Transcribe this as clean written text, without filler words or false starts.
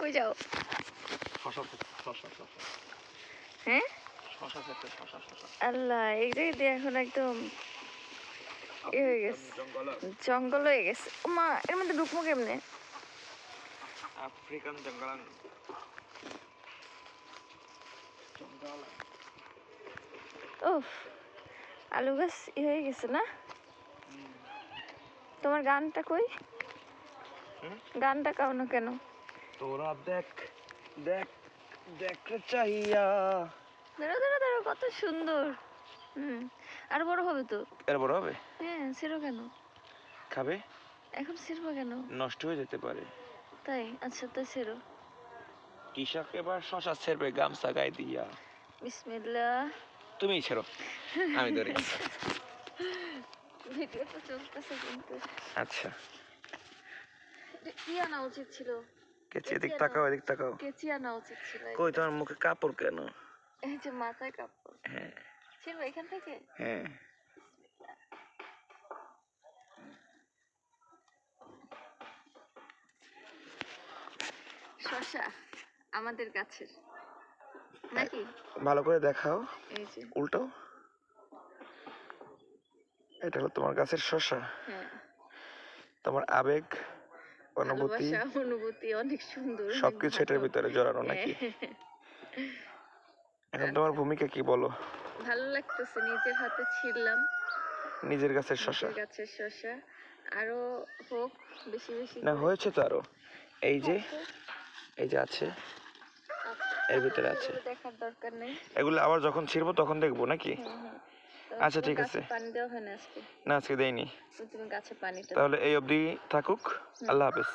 কই যাও? হ্যাঁ আল্লাহ, এই জায়গা দিয়ে এখন একদম হয়ে গেছে, জঙ্গল হয়ে গেছে। মা এর মধ্যে ঢুকবো কেমনে? আফ্রিকান জঙ্গল। ও আলু গাছ হয়ে গেছে না? তোমার গানটা কই? গানটা গাও না কেন? তোরা দেখ দেখ দেখ চাইয়া। ধরো ধরো ধরো, কত সুন্দর। আর বড় হবে তো। এর বড় হবে? হ্যাঁ, ছিঁড়ো কেন? খাবে? এখন ছিঁড়বো কেন? নষ্ট হয়ে যেতে পারে। তাই? আচ্ছা, তো ছিঁড়ো। কৃষক এবার শশা ছেড়বে গামছা গায়ে দিয়া। বিসমিল্লাহ। তুমি ছেড়ো, আমি ধরি। ভিডিও তো চলতেছে কিন্তু। আচ্ছা, কি আনা উচিত ছিল? কেচি, এদিক তাকাও, এদিক তাকাও। কেচি আনা উচিত ছিল। কই তোমার মুখে কাপড় কেন? এই যে মাথায় কাপড়। হ্যাঁ ছিঁড়বো এখান থেকে? হ্যাঁ। শশা আমাদের গাছের নাকি? ভালো করে দেখাও। এই যে উল্টো। এটা হলো তোমার গাছের শশা। হ্যাঁ। তোমার আবেগ, অনুভূতি, অনুভূতি অনেক সুন্দর, সবকিছু এটার ভিতরে জড়ানো নাকি? এখন তোমার ভূমিকা কি বলো? ভালো লাগতেছে, নিজের হাতে ছিঁড়লাম নিজের গাছের শশা। গাছের শশা। আরো হোক বেশি বেশি না, হয়েছে তো আরো। এই যে এই যে আছে, এর ভিতরে আছে। দেখার দরকার নেই, এগুলো আবার যখন ছিড়বো তখন দেখবো নাকি? আচ্ছা ঠিক আছে। পানি দেওয়া হয় না আজকে? না, আজকে দেইনি। তুমি গাছে পানি। তাহলে এই অবধি থাকুক। আল্লাহ হাফেজ।